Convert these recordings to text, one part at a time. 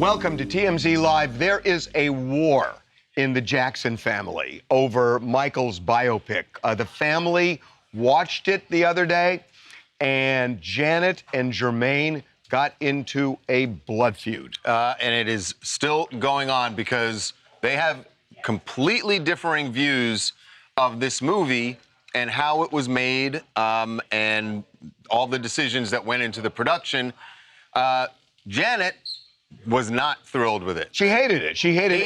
Welcome to TMZ Live. There is a war in the Jackson family over Michael's biopic. The family watched it the other day, and Janet and Jermaine got into a blood feud. And it is still going on because they have completely differing views of this movie and how it was made, and all the decisions that went into the production. Janet was not thrilled with it. She hated it. She hated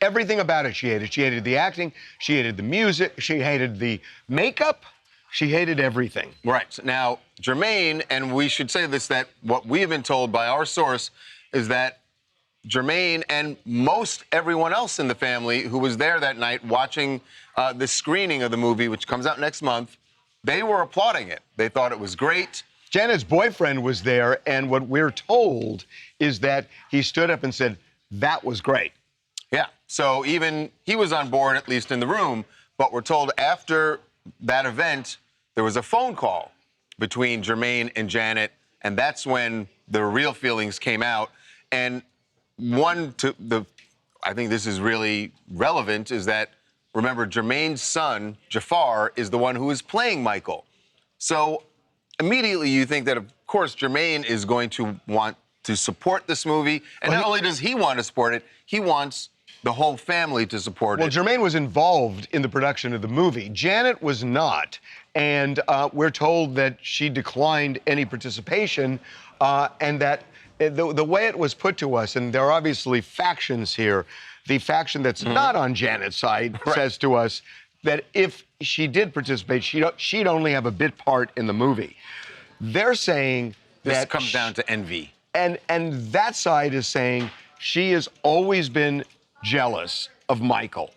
everything about it. She hated. She hated the acting. She hated the music. She hated the makeup. She hated everything. Right. So now, Jermaine, and we should say this, that what we've been told by our source is that Jermaine and most everyone else in the family who was there that night watching the screening of the movie, which comes out next month, they were applauding it. They thought it was great. Janet's boyfriend was there, and what we're told is that he stood up and said, that was great. Yeah, so even he was on board, at least in the room, but we're told after that event, there was a phone call between Jermaine and Janet, and that's when the real feelings came out. And I think this is really relevant, is that, remember, Jermaine's son, Jafar, is the one who is playing Michael. So immediately you think that, of course, Jermaine is going to want to support this movie. And not only does he want to support it, he wants the whole family to support it. Well, Jermaine was involved in the production of the movie. Janet was not. And we're told that she declined any participation, and that the way it was put to us, and there are obviously factions here, the faction that's not on Janet's side says to us that if she did participate, she'd only have a bit part in the movie. They're saying this that comes down to envy. And that side is saying she has always been jealous of Michael,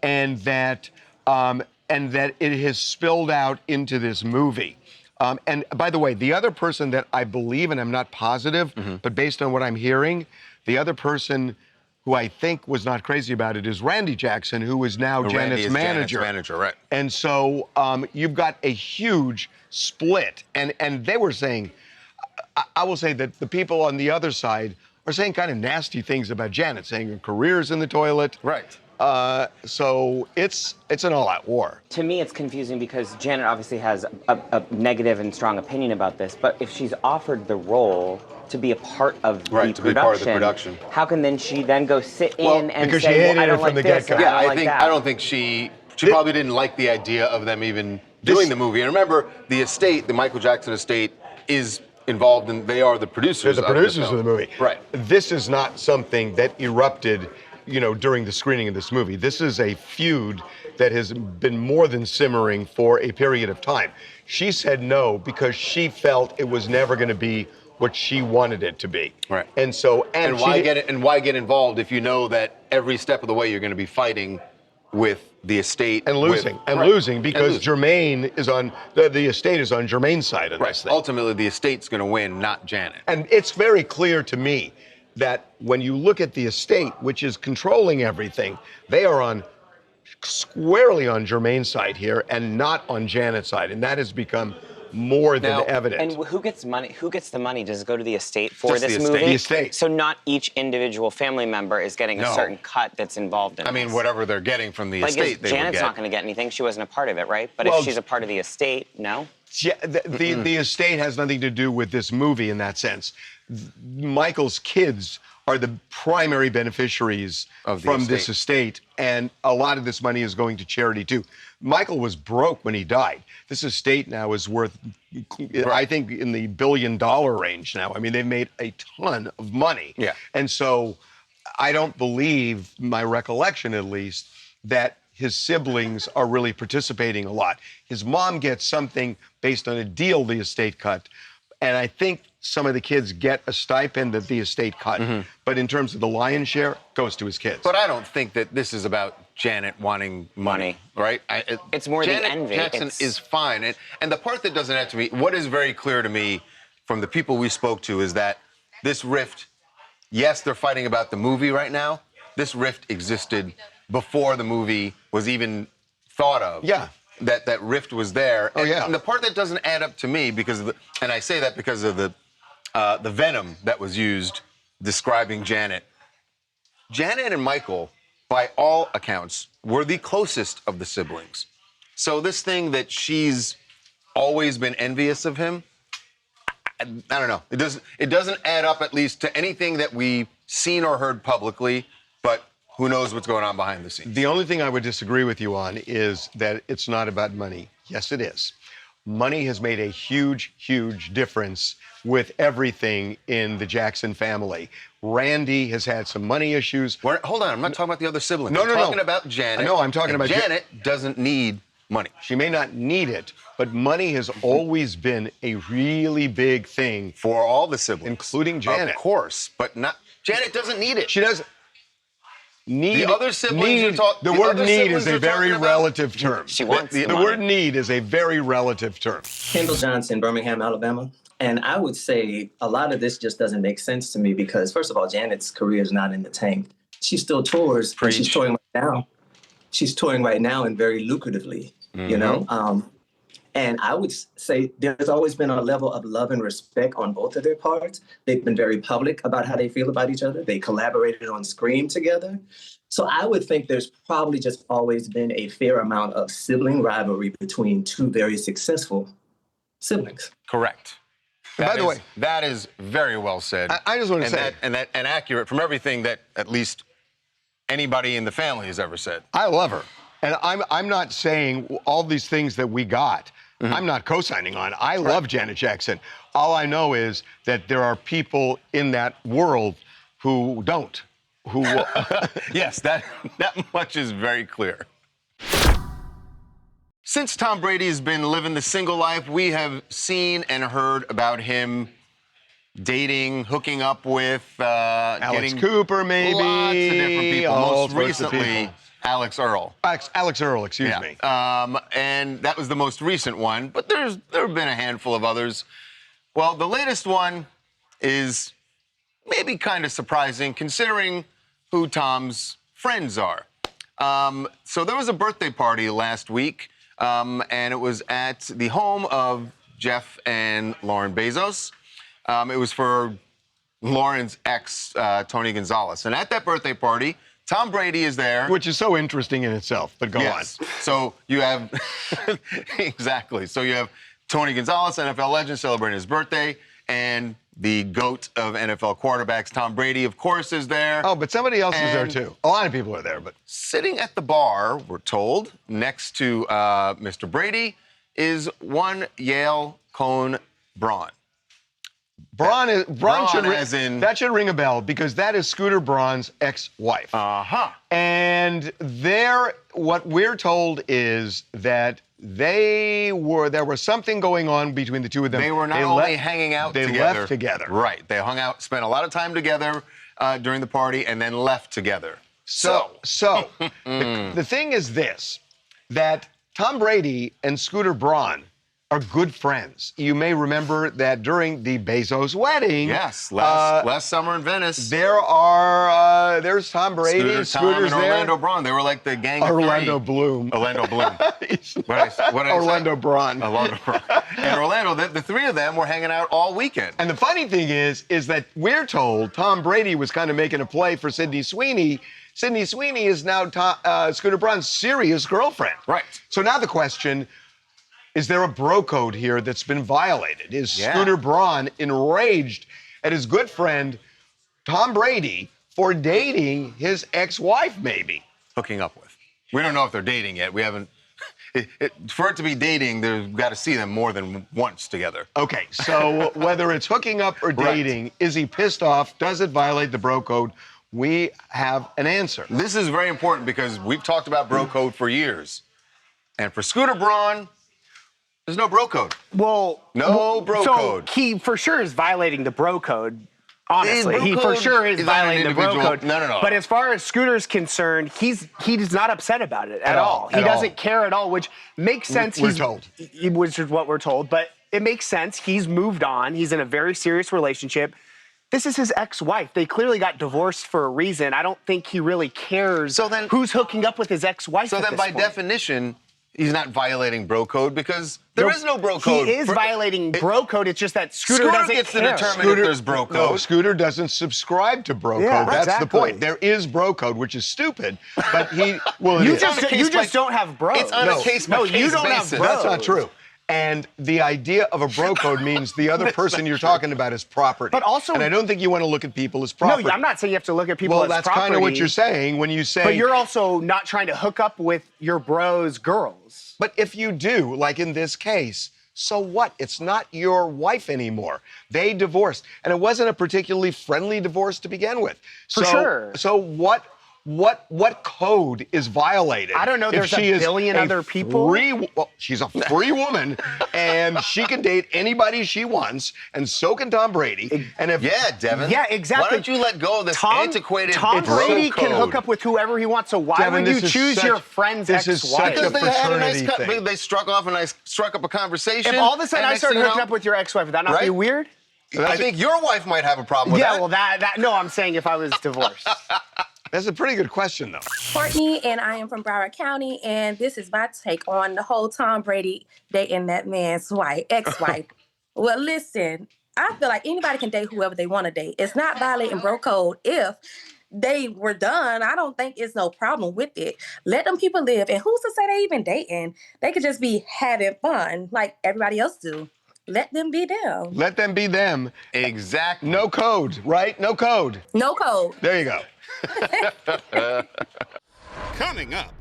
and that it has spilled out into this movie. And by the way, the other person that I believe, and I'm not positive, but based on what I'm hearing, the other person who I think was not crazy about it is Randy Jackson, who is now Janet's manager. Right. And so you've got a huge split. And they were saying, I will say that the people on the other side are saying kind of nasty things about Janet, saying her career's in the toilet. Right. So it's an all-out war. To me, it's confusing because Janet obviously has a negative and strong opinion about this, but if she's offered the role to be a part of the production, how can then she go sit in and because say, she hated I don't it like from the this, get-go. I don't think she probably didn't like the idea of them even doing the movie. And remember, the estate, the Michael Jackson estate, is involved in, they are the producers. They're the producers of the movie. Right. This is not something that erupted, during the screening of this movie. This is a feud that has been more than simmering for a period of time. She said no because she felt it was never going to be what she wanted it to be. Right. And so, and why get involved if you know that every step of the way you're going to be fighting with the estate and losing because Jermaine is on the estate is on Jermaine's side of this thing. Ultimately, the estate's going to win, not Janet. And it's very clear to me that when you look at the estate, which is controlling everything, they are squarely on Jermaine's side here and not on Janet's side, and that has become more than evident. And who gets money? Who gets the money? Does it go to the estate for this movie? The estate. So not each individual family member is getting a certain cut that's involved in it. I mean, whatever they're getting from the estate, they Janet's would get. not going to get anything. She wasn't a part of it, right? But if she's a part of the estate, no? Yeah, the estate has nothing to do with this movie in that sense. Michael's kids are the primary beneficiaries from this estate, and a lot of this money is going to charity too. Michael was broke when he died. This estate now is worth, I think, in the $1 billion range now. I mean, they've made a ton of money. Yeah. And so I don't believe, my recollection at least, that his siblings are really participating a lot. His mom gets something based on a deal the estate cut, and I think some of the kids get a stipend that the estate cut. But in terms of the lion's share, it goes to his kids. But I don't think that this is about Janet wanting money, right? It's more Janet the envy. Jackson is fine. And the part that doesn't add to me, what is very clear to me from the people we spoke to is that this rift, yes, they're fighting about the movie right now. This rift existed before the movie was even thought of. Yeah. That rift was there. Oh, yeah. And the part that doesn't add up to me, and I say that because of the venom that was used describing Janet. Janet and Michael, by all accounts, were the closest of the siblings. So this thing that she's always been envious of him, I don't know. It doesn't add up, at least, to anything that we've seen or heard publicly, but who knows what's going on behind the scenes. The only thing I would disagree with you on is that it's not about money. Yes, it is. Money has made a huge, huge difference with everything in the Jackson family. Randy has had some money issues. Hold on, I'm not talking about the other siblings. No, I'm no, talking no. about Janet. No, I'm talking about Janet doesn't need money. She may not need it, but money has always been a really big thing For all the siblings. including Janet. Of course, but not Janet doesn't need it. She doesn't need The other siblings you're The the word other need siblings is a you're very talking about? relative term. She wants the money. word need is a very relative term. Kendall Johnson, Birmingham, Alabama. And I would say a lot of this just doesn't make sense to me because, first of all, Janet's career is not in the tank. She still tours, and she's touring right now. She's touring right now and very lucratively, you know? And I would say there's always been a level of love and respect on both of their parts. They've been very public about how they feel about each other. They collaborated on Scream together. So I would think there's probably just always been a fair amount of sibling rivalry between two very successful siblings. Correct. By the way, that is very well said. I just want to say, and accurate from everything that at least anybody in the family has ever said. I love her. And I'm not saying all these things that we got, I'm not co-signing on. I love Janet Jackson. All I know is that there are people in that world who don't. Who Yes, that much is very clear. Since Tom Brady has been living the single life, we have seen and heard about him dating, hooking up with, Alex getting Cooper, maybe. lots of different people. All Most sorts of recently, people. Alex Earl. Alex Earl, excuse me. And that was the most recent one, but there have been a handful of others. Well, the latest one is maybe kind of surprising considering who Tom's friends are. So there was a birthday party last week, and it was at the home of Jeff and Lauren Bezos. It was for Lauren's ex, Tony Gonzalez. And at that birthday party, Tom Brady is there. Which is so interesting in itself, but go on. So you have, exactly. So you have Tony Gonzalez, NFL legend, celebrating his birthday, and the GOAT of NFL quarterbacks, Tom Brady, of course, is there. Oh, but somebody else is there too. A lot of people are there, but. Sitting at the bar, we're told, next to Mr. Brady, is one Yale Cone Braun. Braun as in- that should ring a bell because that is Scooter Braun's ex-wife. Uh-huh. And what we're told is that there was something going on between the two of them. They were not only hanging out together. They left together. Right. They hung out, spent a lot of time together during the party, and then left together. So the thing is this, that Tom Brady and Scooter Braun are good friends. You may remember that during the Bezos wedding. Yes, last summer in Venice. There's Tom Brady, Scooter's there. Orlando Braun. They were like the gang of Orlando three. Bloom. Orlando Bloom. What did I say? Orlando Braun. Orlando Braun. And Orlando, the three of them were hanging out all weekend. And the funny thing is that we're told Tom Brady was kind of making a play for Sydney Sweeney. Sydney Sweeney is now Scooter Braun's serious girlfriend. Right. So now the question, is there a bro code here that's been violated? Is Scooter Braun enraged at his good friend Tom Brady for dating his ex-wife, maybe? Hooking up with. We don't know if they're dating yet. We haven't. For it to be dating, they've got to see them more than once together. Okay, so whether it's hooking up or dating, is he pissed off? Does it violate the bro code? We have an answer. This is very important because we've talked about bro code for years. And for Scooter Braun, there's no bro code. Well, no bro code. He for sure is violating the bro code. Honestly, he for sure is violating the bro code. No. But as far as Scooter's concerned, he's not upset about it at all. He doesn't care at all, which makes sense. We're told. Which is what we're told. But it makes sense. He's moved on. He's in a very serious relationship. This is his ex-wife. They clearly got divorced for a reason. I don't think he really cares who's hooking up with his ex-wife. So then by definition, he's not violating bro code because there is no bro code. He is violating bro code. It's just that Scooter doesn't gets care. to determine if there's bro code. No, Scooter doesn't subscribe to bro code. That's the point. There is bro code, which is stupid, but he well, you just don't have bros. It's on a case by case you don't basis. have bros. That's not true. And the idea of a bro code means the other person you're talking about is property. But also, and I don't think you want to look at people as property. No, I'm not saying you have to look at people as that's property. kind of what you're saying when you say. But you're also not trying to hook up with your bros' girls. But if you do, like in this case, so what? It's not your wife anymore. They divorced, and it wasn't a particularly friendly divorce to begin with. For sure. So what code is violated? I don't know. There's a billion other people. She's a free woman, and she can date anybody she wants, and so can Tom Brady. And if Devin. Yeah, exactly. Why don't you let go of this antiquated Tom bro Brady code? can hook up with whoever he wants. So why Devin, would you choose your friend's this is ex-wife? such a Because they had a nice fraternity thing. they struck off and I struck up a conversation. If all of a sudden and I next started thing you hooking know- up with your ex-wife, would that not be Right? weird? I think your wife might have a problem with Yeah, that. well, that no, I'm saying if I was divorced. That's a pretty good question, though. Courtney, and I am from Broward County, and this is my take on the whole Tom Brady dating that man's ex-wife. Well, listen, I feel like anybody can date whoever they want to date. It's not violating bro code if they were done. I don't think it's no problem with it. Let them people live. And who's to say they even dating? They could just be having fun like everybody else do. Let them be them. Let them be them. Exactly. No code, right? No code. No code. There you go. Coming up.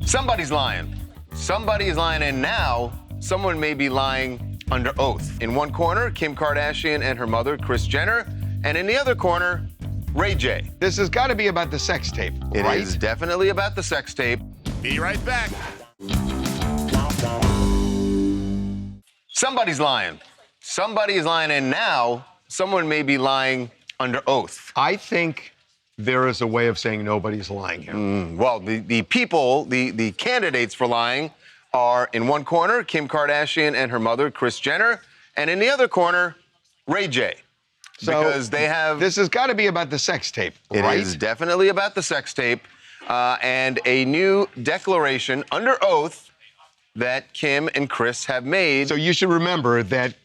Somebody's lying. Somebody is lying, and now someone may be lying under oath. In one corner, Kim Kardashian and her mother, Kris Jenner, and in the other corner, Ray J. This has got to be about the sex tape, It right? is definitely about the sex tape. Be right back. Somebody's lying. Somebody is lying, and now someone may be lying under oath. I think there is a way of saying nobody's lying here. Well, the people, the candidates for lying are in one corner, Kim Kardashian and her mother, Kris Jenner, and in the other corner, Ray J. Because they have... This has got to be about the sex tape, right? It is definitely about the sex tape and a new declaration under oath that Kim and Kris have made. So you should remember that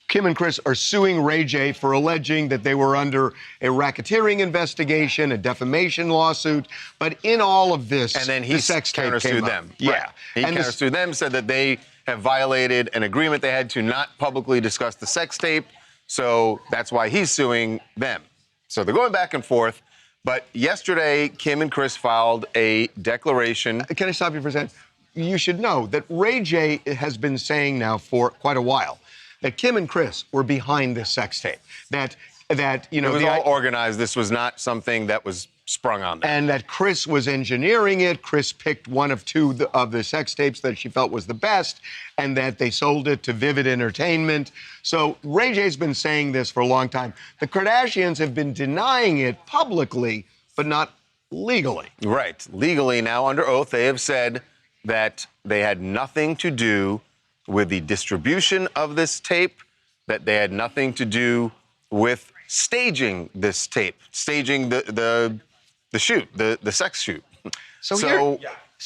Kim and Kris are suing Ray J for alleging that they were under a racketeering investigation, a defamation lawsuit. But in all of this, and then the he sex tape came countersued up. them. Yeah. Right. He And countersued them, said that they have violated an agreement they had to not publicly discuss the sex tape. So that's why he's suing them. So they're going back and forth. But yesterday, Kim and Kris filed a declaration. Can I stop you for a second? You should know that Ray J has been saying now for quite a while that Kim and Kris were behind this sex tape. That you know, It was all organized. This was not something that was sprung on them. And that Kris was engineering it. Kris picked one of two of the sex tapes that she felt was the best, and that they sold it to Vivid Entertainment. So Ray J's been saying this for a long time. The Kardashians have been denying it publicly, but not legally. Right. Legally, now under oath, they have said that they had nothing to do with the distribution of this tape, that they had nothing to do with staging this tape, staging the shoot, the sex shoot.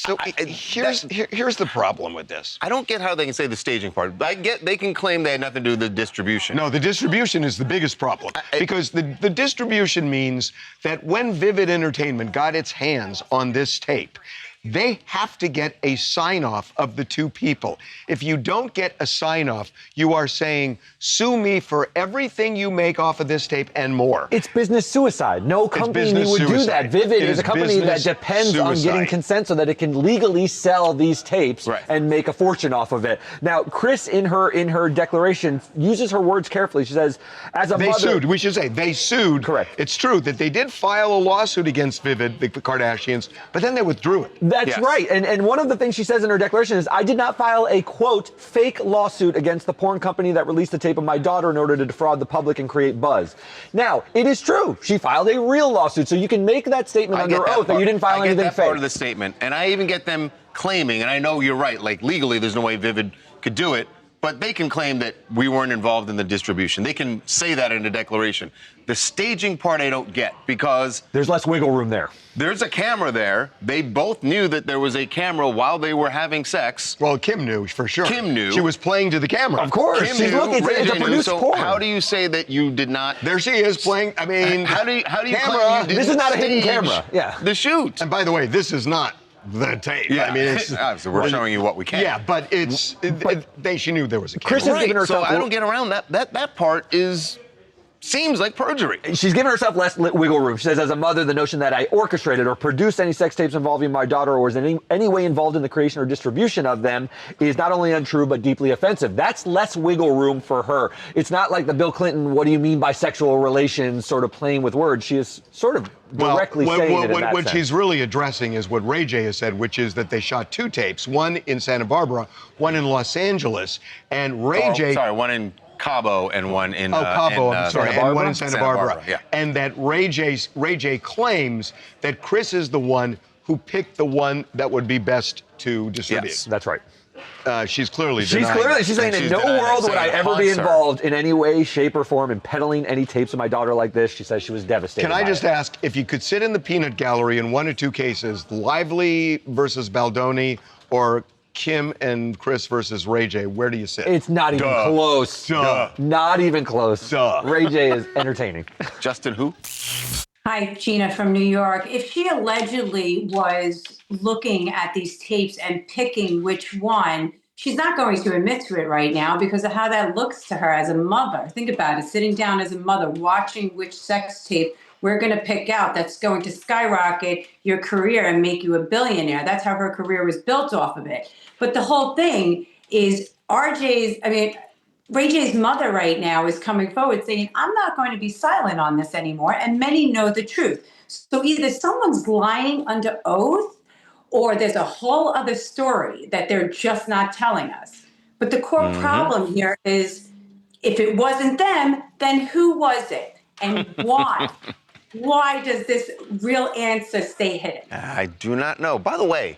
Here's the problem with this. I don't get how they can say the staging part. I get they can claim they had nothing to do with the distribution. No, the distribution is the biggest problem because the distribution means that when Vivid Entertainment got its hands on this tape, they have to get a sign-off of the two people. If you don't get a sign-off, you are saying, sue me for everything you make off of this tape and more. It's business suicide. No company business would do suicide. that. Vivid It is a company that business depends on getting suicide. consent so that it can legally sell these tapes and make a fortune off of it. Now, Kris, in her declaration, uses her words carefully. She says, as a They mother... sued. We should say they sued. Correct. It's true that they did file a lawsuit against Vivid, the Kardashians, but then they withdrew it. That's right. And one of the things she says in her declaration is, I did not file a, quote, fake lawsuit against the porn company that released the tape of my daughter in order to defraud the public and create buzz. Now, it is true. She filed a real lawsuit. So you can make that statement under oath that you didn't file anything I get that fake. part of the statement. And I even get them claiming, and I know you're right, like legally there's no way Vivid could do it, But they can claim that we weren't involved in the distribution. They can say that in a declaration. The staging part I don't get because there's less wiggle room there. There's a camera there. They both knew that there was a camera while they were having sex. Well, Kim knew for sure. Kim knew. She was playing to the camera. Of course. Kim She's knew, looking. It's a produced so porn. how do you say that you did not? There she is playing. I mean, How do you camera? claim you didn't This is not a hidden stage camera. Yeah. The shoot. And by the way, this is not the tape. Yeah. I mean, it's So we're showing you what we can. Yeah, but she knew there was a camera. Chris has given So herself. I don't get around that. That part seems like perjury. She's given herself less wiggle room. She says, as a mother, the notion that I orchestrated or produced any sex tapes involving my daughter or was in any way involved in the creation or distribution of them is not only untrue, but deeply offensive. That's less wiggle room for her. It's not like the Bill Clinton, what do you mean by sexual relations, sort of playing with words. She is sort of directly saying it in that what sense. she's really addressing is what Ray J has said, which is that they shot 2 tapes, one in Santa Barbara, one in Los Angeles, and Ray J... Sorry, one in Cabo and one in Cabo, I'm sorry, and one in Santa Barbara. Yeah. And that Ray J claims that Kris is the one who picked the one that would be best to distribute. Yes, that's right. She's clearly She's denying it. saying in no world would I ever be involved in any way, shape, or form in peddling any tapes of my daughter like this. She says she was devastated. Can I just ask, if you could sit in the peanut gallery in 1 or 2 cases, Lively versus Baldoni or Kim and Kris versus Ray J, where do you sit? It's not even close. Duh. Not even close. Duh. Ray J is entertaining. Justin, who? Hi, Gina from New York. If she allegedly was looking at these tapes and picking which one, she's not going to admit to it right now because of how that looks to her as a mother. Think about it, sitting down as a mother, watching which sex tape we're going to pick out that's going to skyrocket your career and make you a billionaire. That's how her career was built off of it. But the whole thing is Ray J's mother right now is coming forward saying, I'm not going to be silent on this anymore. And many know the truth. So either someone's lying under oath or there's a whole other story that they're just not telling us. But the core problem here is if it wasn't them, then who was it? And why? Why does this real answer stay hidden? I do not know. By the way,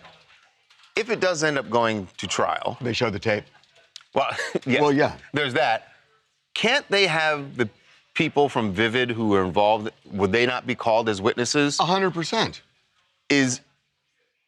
if it does end up going to trial. They show the tape. Well, yes, Well, yeah. There's that. Can't they have the people from Vivid who were involved, would they not be called as witnesses? 100%.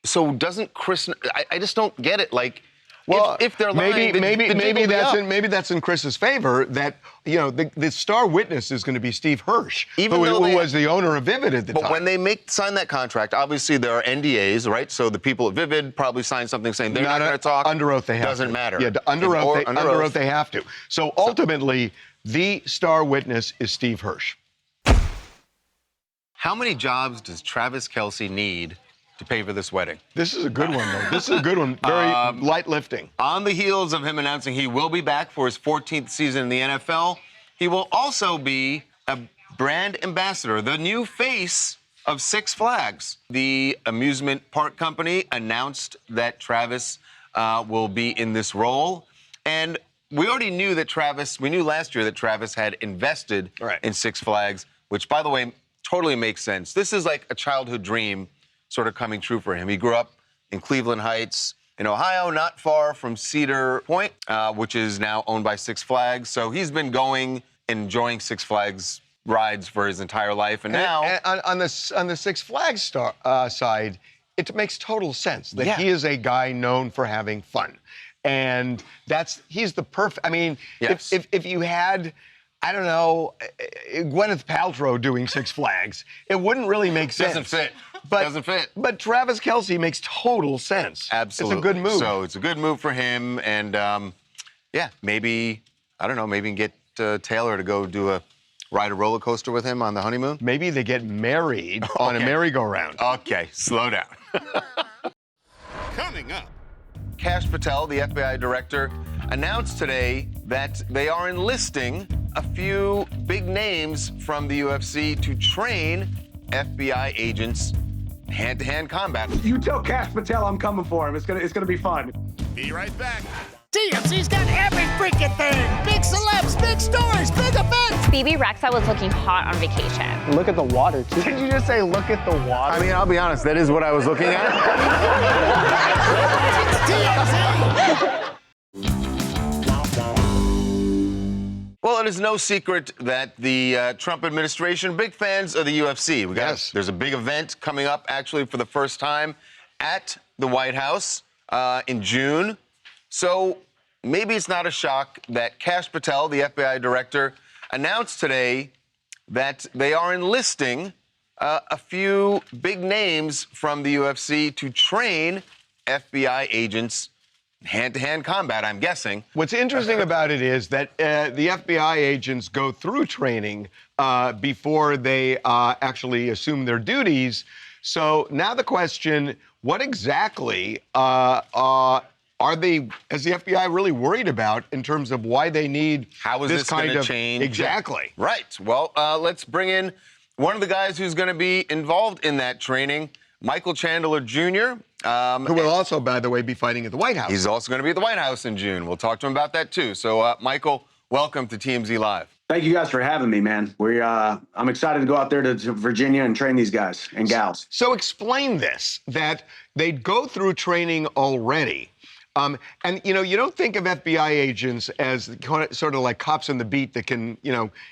So doesn't Kris, I just don't get it. Like, Well, if they're lying, maybe that's in Chris's favor. That the star witness is going to be Steve Hirsch, who was the owner of Vivid at the time. But when they sign that contract, obviously there are NDAs, right? So the people at Vivid probably signed something saying they're not going to talk. Under oath, they have Doesn't to. matter. Yeah, under oath, they have to. So ultimately, the star witness is Steve Hirsch. How many jobs does Travis Kelce need to pay for this wedding? This is a good one, though. This is a good one. Very light lifting. On the heels of him announcing he will be back for his 14th season in the NFL, he will also be a brand ambassador, the new face of Six Flags. The amusement park company announced that Travis will be in this role. And we already knew that we knew last year that Travis had invested in Six Flags, which, by the way, totally makes sense. This is like a childhood dream sort of coming true for him. He grew up in Cleveland Heights, in Ohio, not far from Cedar Point, which is now owned by Six Flags. So he's been enjoying Six Flags rides for his entire life. And now... And on the Six Flags side, it makes total sense that he is a guy known for having fun. And he's the perfect... I mean, yes. if you had... I don't know, Gwyneth Paltrow doing Six Flags, it wouldn't really make sense. Doesn't fit. But Travis Kelce makes total sense. Absolutely. It's a good move. So it's a good move for him. And, maybe get Taylor to go ride a roller coaster with him on the honeymoon. Maybe they get married on a merry-go-round. Okay, slow down. Coming up. Kash Patel, the FBI director, announced today that they are enlisting a few big names from the UFC to train FBI agents hand-to-hand combat. You tell Kash Patel I'm coming for him. It's gonna be fun. Be right back. TMZ's got every freaking thing. Big celebs, big stories, big events. BB Rexa was looking hot on vacation. Look at the water, too. Did you just say look at the water? I mean, I'll be honest, that is what I was looking at. TMZ. is no secret that the Trump administration, big fans of the UFC. There's a big event coming up, actually, for the first time at the White House in June. So maybe it's not a shock that Kash Patel, the FBI director, announced today that they are enlisting a few big names from the UFC to train FBI agents hand-to-hand combat, I'm guessing. What's interesting about it is that the FBI agents go through training before they actually assume their duties. So now the question, what exactly is the FBI really worried about in terms of why they need How is this going kind to of change? Exactly. Right. Well, let's bring in one of the guys who's going to be involved in that training, Michael Chandler Jr. Who will also, by the way, be fighting at the White House. He's also going to be at the White House in June. We'll talk to him about that, too. So, Michael, welcome to TMZ Live. Thank you guys for having me, man. I'm excited to go out there to Virginia and train these guys and gals. So explain this, that they'd go through training already. And, you don't think of FBI agents as sort of like cops on the beat that can,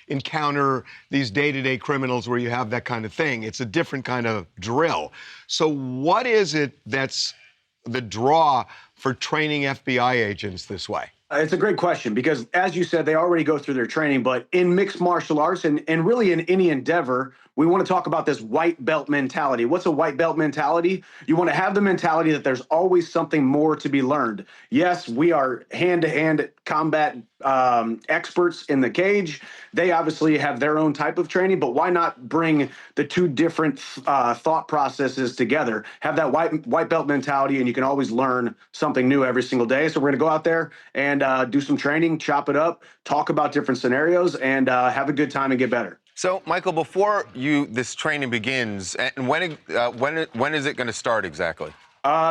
encounter these day-to-day criminals where you have that kind of thing. It's a different kind of drill. So what is it that's the draw for training FBI agents this way? It's a great question because, as you said, they already go through their training. But in mixed martial arts and really in any endeavor, we want to talk about this white belt mentality. What's a white belt mentality? You want to have the mentality that there's always something more to be learned. Yes, we are hand-to-hand combat experts in the cage. They obviously have their own type of training, but why not bring the two different thought processes together? Have that white belt mentality, and you can always learn something new every single day. So we're going to go out there and do some training, chop it up, talk about different scenarios, and have a good time and get better. So, Michael, before this training begins, and when is it going to start exactly?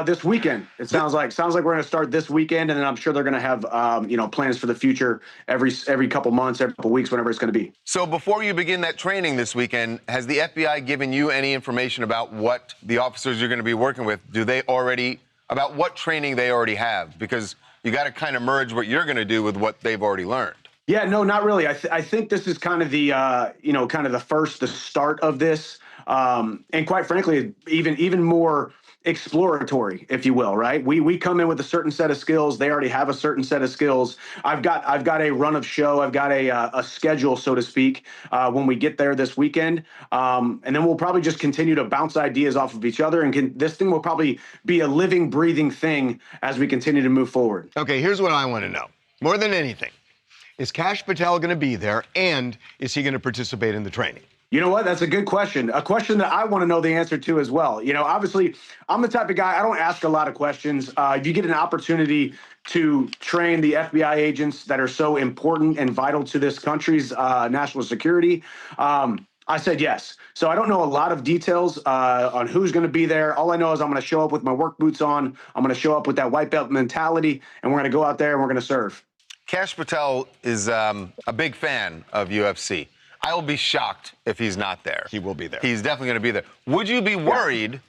This weekend. It sounds like we're going to start this weekend, and then I'm sure they're going to have plans for the future every couple months, every couple weeks, whenever it's going to be. So before you begin that training this weekend, has the FBI given you any information about what the officers you're going to be working with? About what training they already have? Because you got to kind of merge what you're going to do with what they've already learned. Yeah, no, not really. I think this is kind of the the start of this, and quite frankly, even more exploratory, if you will, right? We come in with a certain set of skills. They already have a certain set of skills. I've got a run of show. I've got a schedule, so to speak, when we get there this weekend. And then we'll probably just continue to bounce ideas off of each other. And this thing will probably be a living, breathing thing as we continue to move forward. Okay, here's what I want to know. More than anything, is Kash Patel going to be there, and is he going to participate in the training? You know what? That's a good question. A question that I want to know the answer to as well. Obviously, I'm the type of guy, I don't ask a lot of questions. If you get an opportunity to train the FBI agents that are so important and vital to this country's national security, I said yes. So I don't know a lot of details on who's going to be there. All I know is I'm going to show up with my work boots on. I'm going to show up with that white belt mentality, and we're going to go out there and we're going to serve. Kash Patel is a big fan of UFC. I will be shocked if he's not there. He will be there. He's definitely going to be there. Would you be worried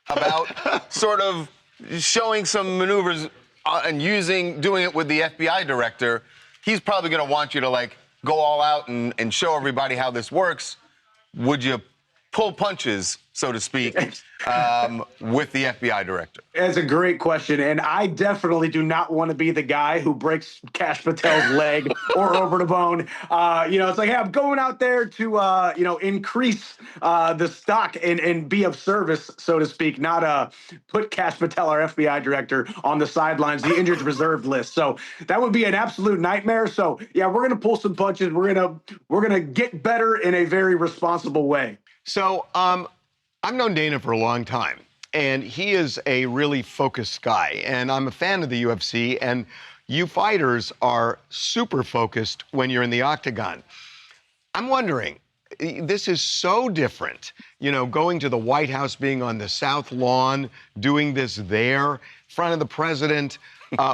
about sort of showing some maneuvers and doing it with the FBI director? He's probably going to want you to go all out and show everybody how this works. Would you pull punches, so to speak, with the FBI director? That's a great question, and I definitely do not want to be the guy who breaks Kash Patel's leg or over the bone. It's like, hey, I'm going out there to, increase the stock and be of service, so to speak, not put Kash Patel, our FBI director, on the sidelines, the injured reserve list. So that would be an absolute nightmare. So yeah, we're gonna pull some punches. We're gonna get better in a very responsible way. So I've known Dana for a long time, and he is a really focused guy, and I'm a fan of the UFC, and you fighters are super focused when you're in the octagon. I'm wondering, this is so different, going to the White House, being on the South Lawn, doing this there, in front of the president,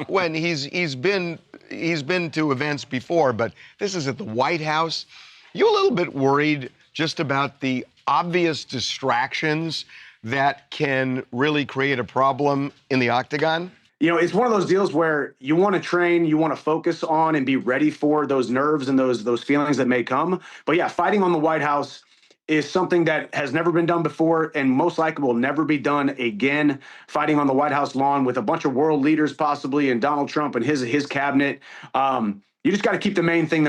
when he's been to events before, but this is at the White House. You a little bit worried just about the obvious distractions that can really create a problem in the octagon? it's one of those deals where you want to train, you want to focus on and be ready for those nerves and those feelings that may come. But yeah, fighting on the White House is something that has never been done before and most likely will never be done again. Fighting on the White House lawn with a bunch of world leaders possibly and Donald Trump and his cabinet. You just got to keep the main thing.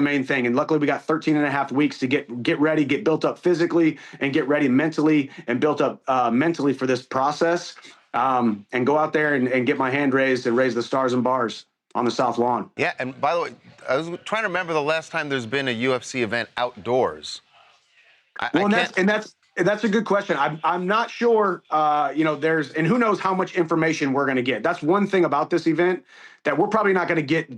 And luckily we got 13 and a half weeks to get ready, get built up physically and get ready mentally and built up mentally for this process. And go out there and get my hand raised and raise the stars and bars on the South Lawn. Yeah, and by the way, I was trying to remember the last time there's been a UFC event outdoors. That's a good question. I'm not sure. And who knows how much information we're going to get. That's one thing about this event that we're probably not going to get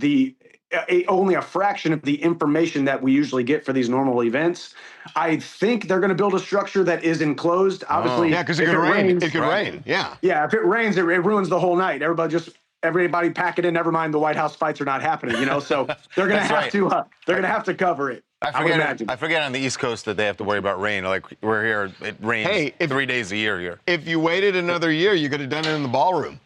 only a fraction of the information that we usually get for these normal events. I think they're going to build a structure that is enclosed. Obviously, yeah, because it could rain. It could rain. Yeah. Yeah, if it rains, it ruins the whole night. Everybody pack it in. Never mind, the White House fights are not happening. So they're going to have to. They're going to have to cover it. I forget on the East Coast that they have to worry about rain. Like we're here, it rains 3 days a year here. If you waited another year, you could have done it in the ballroom.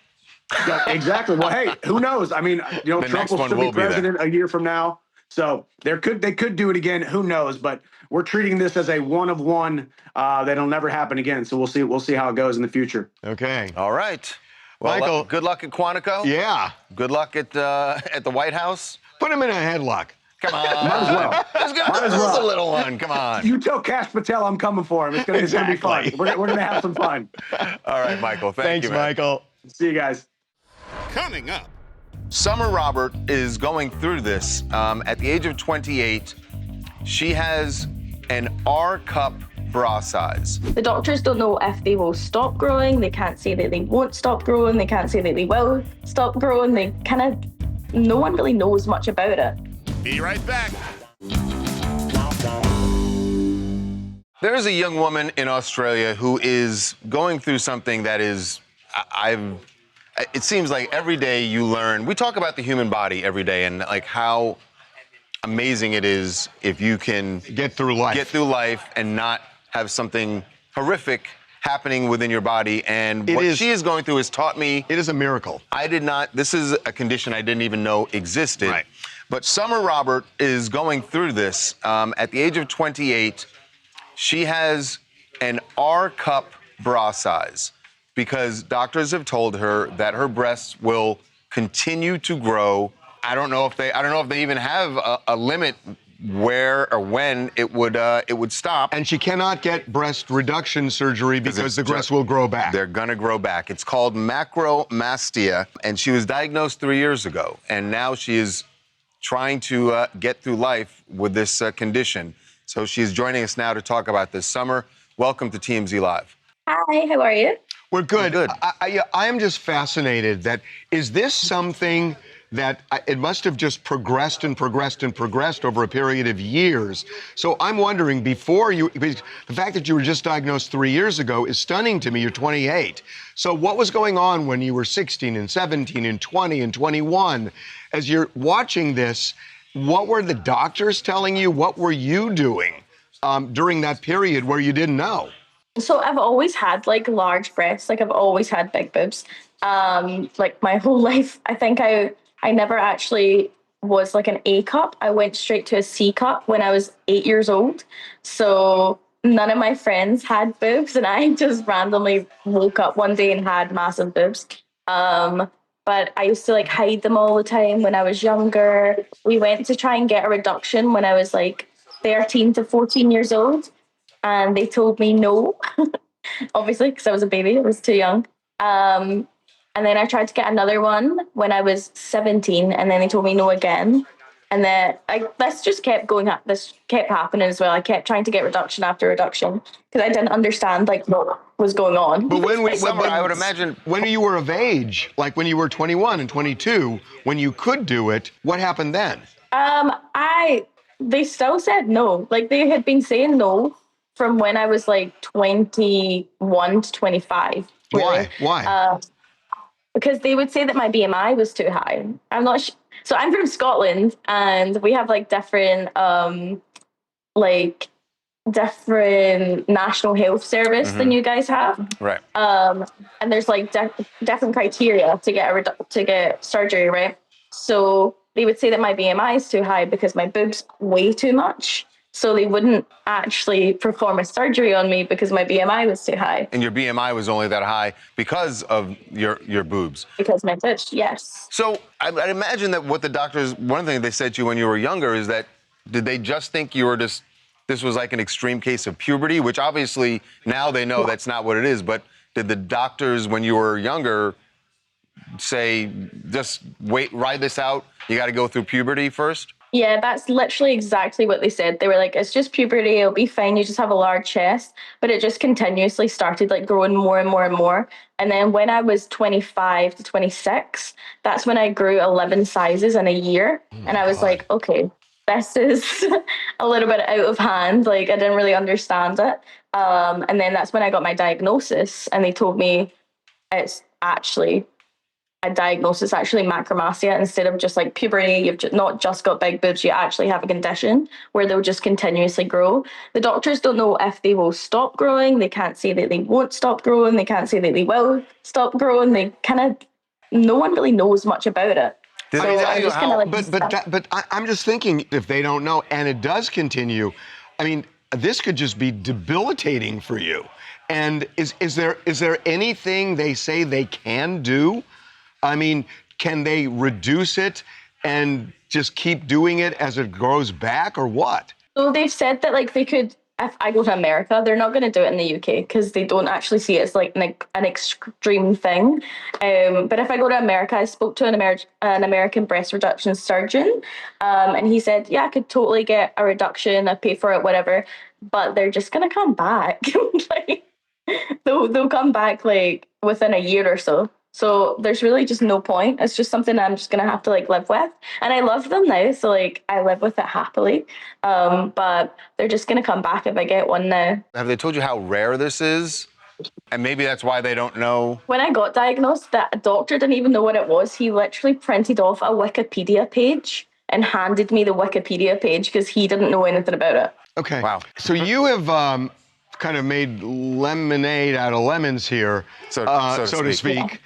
Yeah, exactly. Well, hey, who knows? I mean, Trump will still be president a year from now, so they could do it again. Who knows? But we're treating this as a one of one that'll never happen again. So we'll see how it goes in the future. Okay. All right. Well, Michael, good luck at Quantico. Yeah. Good luck at the White House. Put him in a headlock. Come on. Might as well. Let's go. A little one. Come on. You tell Cash Patel I'm coming for him. It's gonna be fun. We're gonna have some fun. All right, Michael. Thanks, you, Michael. See you guys. Coming up. Summer Robert is going through this. At the age of 28, she has an R cup bra size. The doctors don't know if they will stop growing. They can't say that they won't stop growing. They can't say that they will stop growing. No one really knows much about it. Be right back. There is a young woman in Australia who is going through something that is, it seems like every day you learn. We talk about the human body every day and like how amazing it is if you can get through life and not have something horrific happening within your body. And she is going through has taught me. It is a miracle. This is a condition I didn't even know existed. Right. But Summer Robert is going through this. At the age of 28, she has an R cup bra size because doctors have told her that her breasts will continue to grow. I don't know if they even have a limit where or when it would stop. And she cannot get breast reduction surgery because the breasts will grow back. They're gonna grow back. It's called Macromastia, and she was diagnosed 3 years ago, and now she is trying to get through life with this condition. So she's joining us now to talk about this. Summer, welcome to TMZ Live. Hi, how are you? We're good. Good. I am just fascinated is this something that it must have just progressed and progressed and progressed over a period of years. So I'm wondering, because the fact that you were just diagnosed 3 years ago is stunning to me. You're 28. So what was going on when you were 16 and 17 and 20 and 21? As you're watching this, what were the doctors telling you? What were you doing during that period where you didn't know? So I've always had large breasts. I've always had big boobs. My whole life. I think I never actually was an A cup. I went straight to a C cup when I was 8 years old. So none of my friends had boobs, and I just randomly woke up one day and had massive boobs. But I used to hide them all the time when I was younger. We went to try and get a reduction when I was 13 to 14 years old, and they told me no, obviously, because I was a baby. I was too young. And then I tried to get another one when I was 17, and then they told me no again. And then this just kept going. This kept happening as well. I kept trying to get reduction after reduction because I didn't understand what was going on. But I would imagine when you were of age, when you were 21 and 22, when you could do it, what happened then? They still said no. They had been saying no from when I was 21 to 25. Really. Why? Because they would say that my BMI was too high. I'm not sure. So I'm from Scotland, and we have different different national health service than you guys have. Right. And there's like different criteria to get surgery, right? So they would say that my BMI is too high because my boobs weigh too much. So they wouldn't actually perform a surgery on me because my BMI was too high. And your BMI was only that high because of your boobs. Because my boobs, yes. So I'd imagine that what the doctors, one thing they said to you when you were younger is that, did they just think you were just, this was like an extreme case of puberty, which obviously now they know that's not what it is, but did the doctors when you were younger say, just ride this out, you got to go through puberty first? Yeah, that's literally exactly what they said. They were like, it's just puberty, it'll be fine, you just have a large chest. But it just continuously started like growing more and more and more. And then when I was 25 to 26, that's when I grew 11 sizes in a year. And I was like, okay, this is a little bit out of hand. Like I didn't really understand it. And then that's when I got my diagnosis and they told me it's actually a diagnosis, actually macromastia, instead of just like puberty. You've not just got big boobs, you actually have a condition where they'll just continuously grow. The doctors don't know if they will stop growing. They can't say that they won't stop growing. They can't say that they will stop growing. They no one really knows much about it. I'm just thinking, if they don't know, and it does continue, I mean, this could just be debilitating for you. And is there anything they say they can do? I mean, can they reduce it and just keep doing it as it grows back, or what? So they've said that like they could, if I go to America, they're not going to do it in the UK because they don't actually see it as like an extreme thing. But if I go to America, I spoke to an American breast reduction surgeon, and he said, yeah, I could totally get a reduction, I pay for it, whatever. But they're just going to come back. Like, they'll come back like within a year or so. So there's really just no point. It's just something I'm just going to have to like live with. And I love them now. So like I live with it happily. But they're just going to come back if I get one now. Have they told you how rare this is? And maybe that's why they don't know. When I got diagnosed, that doctor didn't even know what it was. He literally printed off a Wikipedia page and handed me the Wikipedia page because he didn't know anything about it. Okay. Wow. So you have kind of made lemonade out of lemons here, so to speak,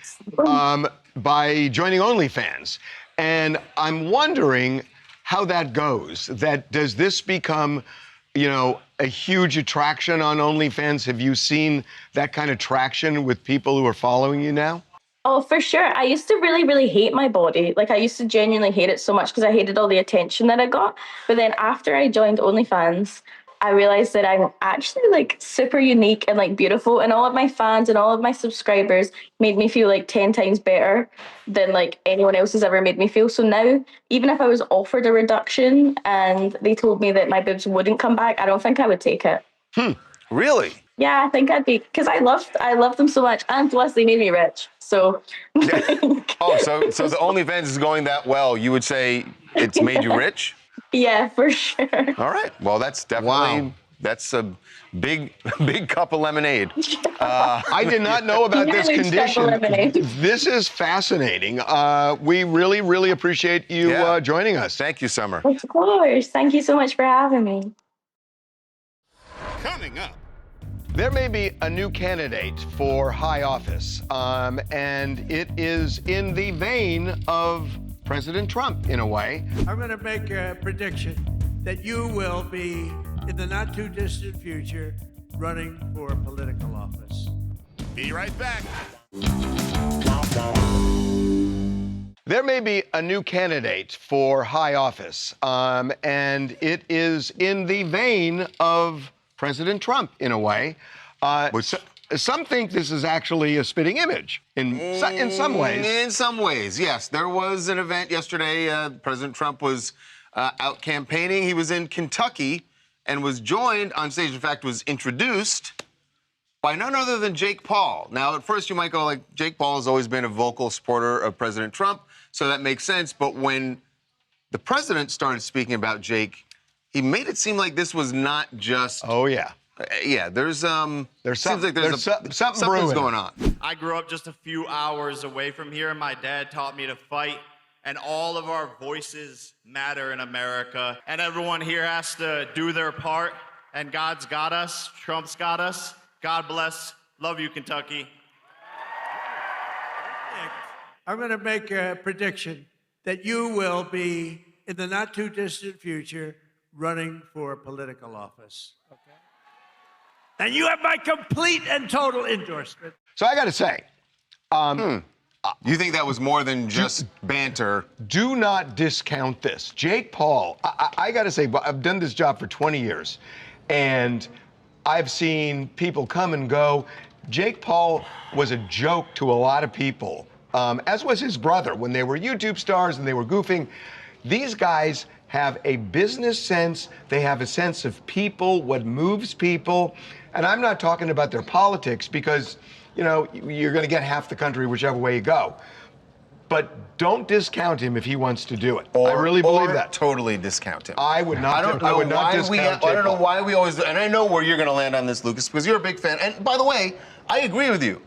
by joining OnlyFans. And I'm wondering how that goes. Does this become, a huge attraction on OnlyFans? Have you seen that kind of traction with people who are following you now? Oh, for sure. I used to really, really hate my body. Like I used to genuinely hate it so much because I hated all the attention that I got. But then after I joined OnlyFans, I realized that I'm actually like super unique and like beautiful, and all of my fans and all of my subscribers made me feel like 10 times better than like anyone else has ever made me feel. So now, even if I was offered a reduction and they told me that my boobs wouldn't come back, I don't think I would take it. Really? Yeah, I think I'd be, because I love them so much, and plus they made me rich. So. Oh, so the OnlyFans is going that well. You would say it's made you rich? Yeah, for sure. All right. Well, that's definitely, that's a big cup of lemonade. I did not know about this condition. This is fascinating. We really, really appreciate you joining us. Thank you, Summer. Of course. Thank you so much for having me. Coming up. There may be a new candidate for high office, and it is in the vein of President Trump, in a way. I'm going to make a prediction that you will be, in the not-too-distant future, running for political office. Be right back. There may be a new candidate for high office, and it is in the vein of President Trump, in a way. Some think this is actually a spitting image in some ways. In some ways, yes. There was an event yesterday. President Trump was out campaigning. He was in Kentucky and was joined on stage, in fact, was introduced by none other than Jake Paul. Now, at first you might go like, Jake Paul has always been a vocal supporter of President Trump, so that makes sense. But when the president started speaking about Jake, he made it seem like this was not just... Oh, yeah. Yeah, there's something going on. I grew up just a few hours away from here, and my dad taught me to fight. And all of our voices matter in America. And everyone here has to do their part and God's got us. Trump's got us. God bless. Love you, Kentucky. I'm going to make a prediction that you will be, in the not too distant future, running for political office. Okay? And you have my complete and total endorsement. So I got to say, you think that was more than just banter? Do not discount this. Jake Paul, I got to say, I've done this job for 20 years, and I've seen people come and go. Jake Paul was a joke to a lot of people, as was his brother when they were YouTube stars and they were goofing. These guys have a business sense. They have a sense of people, what moves people. And I'm not talking about their politics because, you know, you're going to get half the country whichever way you go. But don't discount him if he wants to do it. I really believe that. Totally discount him. I would not. I would not discount. I don't know why we always. And I know where you're going to land on this, Lucas, because you're a big fan. And by the way, I agree with you.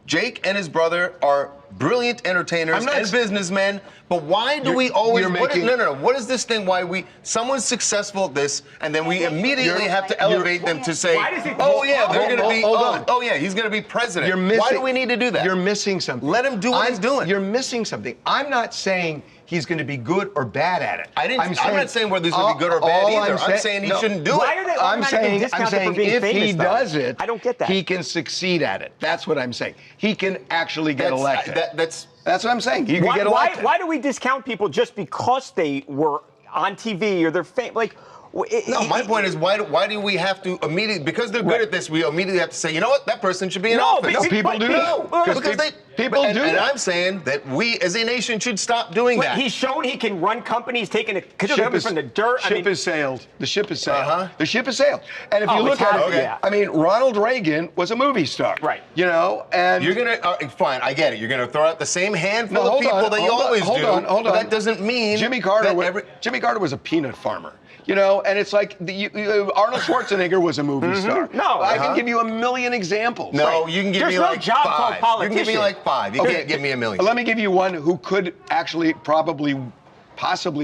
Jake and his brother are brilliant entertainers and businessmen, but why do we always... What is this thing why someone's successful at this, and then we immediately have to elevate them to say, oh yeah, they're going to be, oh yeah, he's going to be president. Why do we need to do that? You're missing something. Let him do what he's doing. You're missing something. I'm not saying he's going to be good or bad at it. I'm not saying whether he's going to be good or bad either. I'm saying he shouldn't do it. I'm saying if he does it, I don't get that. He can succeed at it. That's what I'm saying. He can actually get elected. That's what I'm saying. He can get elected. Why do we discount people just because they were on TV or they're famous? Like, my point is, why do we have to immediately, because they're good at this, we immediately have to say, you know what, that person should be in office. No, people do that. Because people do that. And I'm saying that we, as a nation, should stop doing that. He's shown he can run companies, taking companies from the dirt. The ship has sailed. The ship has sailed. And if you look at it, I mean, Ronald Reagan was a movie star. Right. You know, and... You're going to, fine, I get it. You're going to throw out the same handful of people that you always do. Hold on. But that doesn't mean... Jimmy Carter was a peanut farmer. You know, and it's like Arnold Schwarzenegger was a movie star. No, I can give you a million examples. No, you can give me like job 5. called politician. You can give me like 5. You can't give me a million. Let me give you one who could actually possibly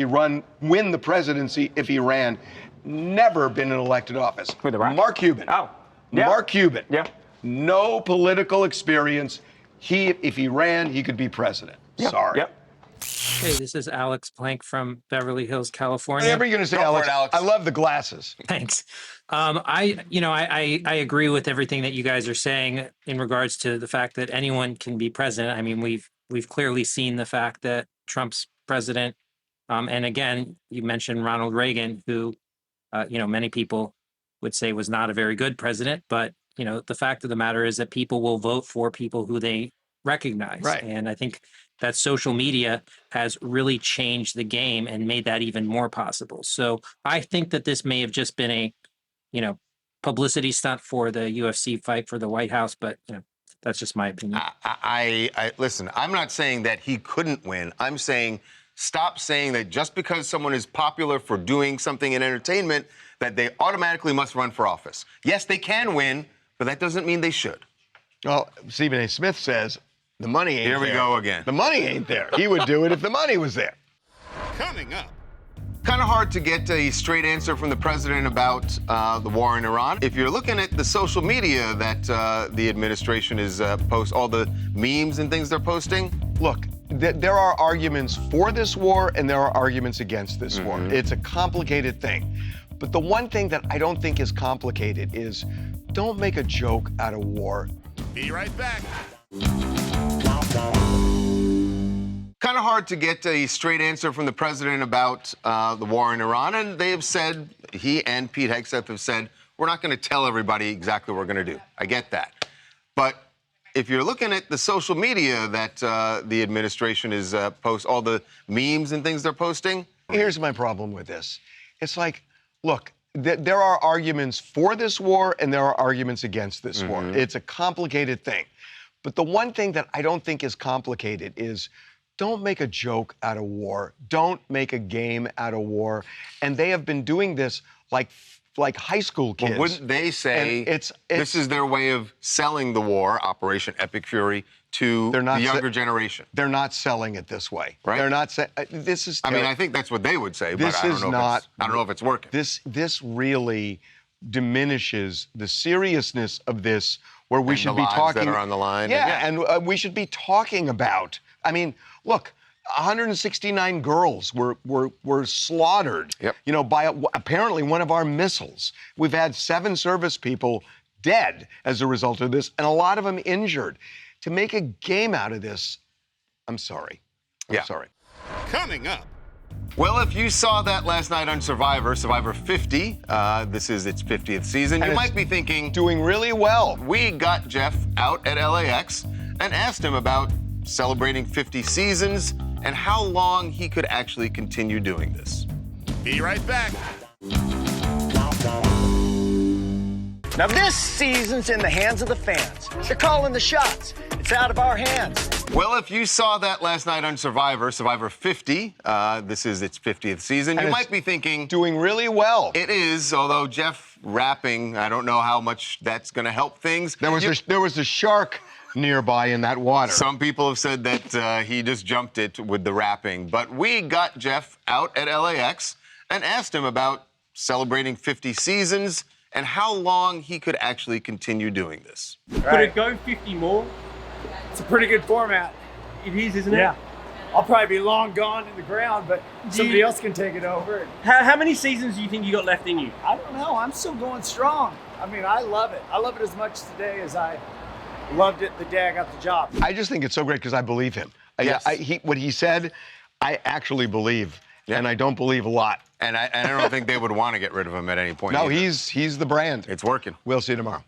win the presidency if he ran. Never been in elected office. Mark Cuban. Oh, yeah. Mark Cuban. Yeah. No political experience. If he ran, he could be president. Yeah. Sorry. Yep. Hey, this is Alex Plank from Beverly Hills, California. Whatever you're going to say, Alex. I love the glasses. Thanks. I agree with everything that you guys are saying in regards to the fact that anyone can be president. I mean, we've clearly seen the fact that Trump's president, and again, you mentioned Ronald Reagan, who, many people would say was not a very good president, but the fact of the matter is that people will vote for people who they recognize. Right. And I think that social media has really changed the game and made that even more possible. So I think that this may have just been a, publicity stunt for the UFC fight for the White House, but that's just my opinion. I listen, I'm not saying that he couldn't win. I'm saying stop saying that just because someone is popular for doing something in entertainment, that they automatically must run for office. Yes, they can win, but that doesn't mean they should. Well, Stephen A. Smith says, the money ain't there. Here we go again. The money ain't there. He would do it if the money was there. Coming up. Kind of hard to get a straight answer from the president about the war in Iran. If you're looking at the social media that the administration is all the memes and things they're posting. Look, there are arguments for this war and there are arguments against this war. It's a complicated thing. But the one thing that I don't think is complicated is don't make a joke out of war. Be right back. Kind of hard to get a straight answer from the president about the war in Iran, and they have said, he and Pete Hegseth have said, we're not going to tell everybody exactly what we're going to do. I get that. But if you're looking at the social media that the administration is all the memes and things they're posting. Here's my problem with this. It's like, look, there are arguments for this war and there are arguments against this war. It's a complicated thing. But the one thing that I don't think is complicated is don't make a joke out of war. Don't make a game out of war. And they have been doing this like high school kids. Well, wouldn't they say this is their way of selling the war, Operation Epic Fury, to the younger generation? They're not selling it this way. Right? They're not saying this is. I mean, I think that's what they would say, but I don't know if it's working. This really diminishes the seriousness of this, where we And should the be lives talking. that are on the line. Yeah, and we should be talking about. I mean, look, 169 girls were slaughtered. Yep. You know, by apparently one of our missiles. We've had 7 service people dead as a result of this, and a lot of them injured. To make a game out of this, I'm sorry. I'm sorry. Coming up. Well, if you saw that last night on Survivor 50, this is its 50th season, And you it's might be thinking, doing really well. We got Jeff out at LAX and asked him about celebrating 50 seasons and how long he could actually continue doing this. Be right back. Now this season's in the hands of the fans. They're calling the shots. It's out of our hands. Well, if you saw that last night on Survivor 50, this is its 50th season, And you it's might be thinking, doing really well. It is, although Jeff rapping, I don't know how much that's going to help things. There was a shark nearby in that water. Some people have said that he just jumped it with the rapping. But we got Jeff out at LAX and asked him about celebrating 50 seasons and how long he could actually continue doing this. Could it go 50 more? It's a pretty good format. It is, isn't it? Yeah. I'll probably be long gone in the ground, but somebody else can take it over. How many seasons do you think you got left in you? I don't know. I'm still going strong. I mean, I love it. I love it as much today as I loved it the day I got the job. I just think it's so great because I believe him. Yes. What he said, I actually believe, and I don't believe a lot. And I don't think they would want to get rid of him at any point. No, either. he's the brand. It's working. We'll see you tomorrow.